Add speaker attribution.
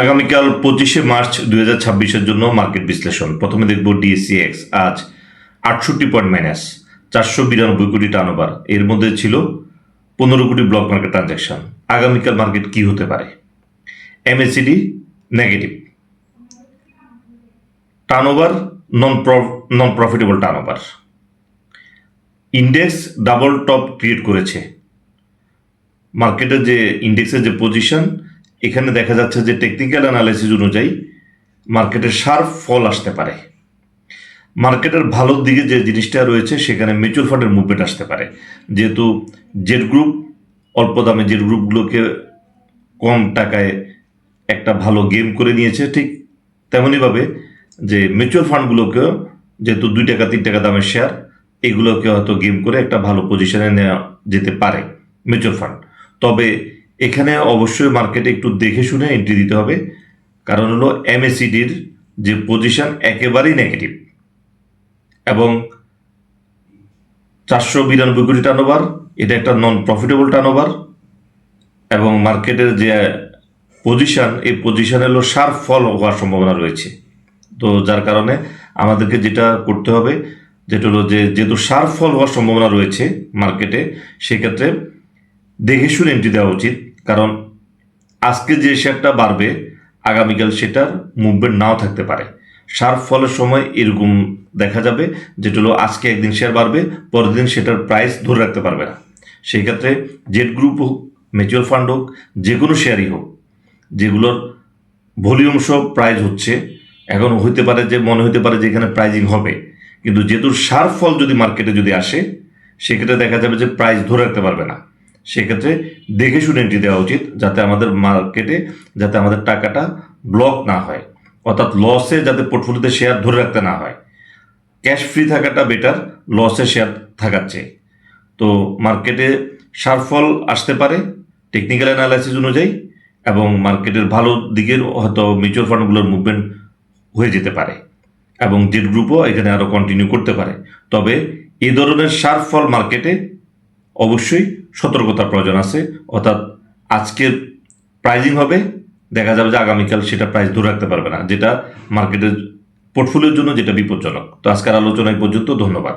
Speaker 1: আগামীকাল 25শে মার্চ 2026-এর জন্য মার্কেট বিশ্লেষণ। প্রথমে দেখব ডিএসসিএক্স আজ 68 পয়েন্ট মাইনাস, 492 কোটি টার্নওভার। এর মধ্যে ছিল 15 কোটি ব্লক মার্কেট ট্রানজ্যাকশন। আগামীকাল মার্কেট কি হতে পারে? এমএসিডি নেগেটিভ, টার্নওভার নন profitable turnover. Index double top create করেছে। মার্কেটের যে ইন্ডেক্সের যে পজিশন, এখানে দেখা যাচ্ছে যে টেকনিক্যাল অ্যানালাইসিস অনুযায়ী মার্কেটের শার্প ফল আসতে পারে। মার্কেটের ভালোর দিকে যে জিনিসটা রয়েছে, সেখানে মিউচুয়াল ফান্ডের মুভমেন্ট আসতে পারে। যেহেতু জেড গ্রুপ অল্প দামে জেড গ্রুপগুলোকে কম টাকায় একটা ভালো গেম করে নিয়েছে, ঠিক তেমনইভাবে যে মিউচুয়াল ফান্ডগুলোকেও, যেহেতু 2 টাকা 3 টাকা দামের শেয়ার, এগুলোকে হয়তো গেম করে একটা ভালো পজিশনে নেওয়া যেতে পারে মিউচুয়াল ফান্ড। তবে এখানে অবশ্যই মার্কেটে একটু দেখে শুনে এন্ট্রি দিতে হবে, কারণ হলো এমএসিডির যে পজিশন একেবারেই নেগেটিভ এবং 492 কোটি টার্নওভার, এটা একটা নন প্রফিটেবল টার্নওভার। এবং মার্কেটের যে পজিশন, এই পজিশনে হলো শার্প ফল হওয়ার সম্ভাবনা রয়েছে। তো যার কারণে আমাদেরকে যেটা করতে হবে, যেটা হলো যে যেহেতু শার্প ফল হওয়ার সম্ভাবনা রয়েছে মার্কেটে, সেক্ষেত্রে দেখে শুনে এন্ট্রি দেওয়া উচিত। কারণ আজকে যে শেয়ারটা বাড়বে, আগামীকাল সেটার মুভমেন্ট নাও থাকতে পারে। শার্প ফলের সময় এরকম দেখা যাবে, যেটা হলো আজকে একদিন শেয়ার বাড়বে, পরের দিন সেটার প্রাইস ধরে রাখতে পারবে না। সেই ক্ষেত্রে জেড গ্রুপ হোক, মিউচুয়াল ফান্ড হোক, যে কোনো শেয়ারই হোক, যেগুলোর ভলিউম সব প্রাইস হচ্ছে, এখন হইতে পারে যে মনে হতে পারে যে এখানে প্রাইজিং হবে, কিন্তু যেহেতু শার্প ফল যদি মার্কেটে যদি আসে, সেক্ষেত্রে দেখা যাবে যে প্রাইস ধরে রাখতে পারবে না। সেক্ষেত্রে দেখে শুনে এন্ট্রি দেওয়া উচিত, যাতে আমাদের মার্কেটে যাতে আমাদের টাকাটা ব্লক না হয়, অর্থাৎ লসে যাতে পোর্টফোলিওতে শেয়ার ধরে রাখতে না হয়। ক্যাশ ফ্রি থাকাটা বেটার লসে শেয়ার থাকার চেয়ে। তো মার্কেটে শার্প ফল আসতে পারে টেকনিক্যাল অ্যানালাইসিস অনুযায়ী, এবং মার্কেটের ভালো দিকের হয়তো মিউচুয়াল ফান্ডগুলোর মুভমেন্ট হয়ে যেতে পারে, এবং জেড গ্রুপও এখানে আরও কন্টিনিউ করতে পারে। তবে এই ধরনের শার্প ফল মার্কেটে অবশ্যই সতর্কতার প্রয়োজন আছে। অর্থাৎ আজকের প্রাইজিং হবে, দেখা যাবে যে আগামীকাল সেটা প্রাইস ধরে রাখতে পারবে না, যেটা মার্কেটের পোর্টফোলিওর জন্য যেটা বিপজ্জনক। তো আজকের আলোচনা এই পর্যন্ত। ধন্যবাদ।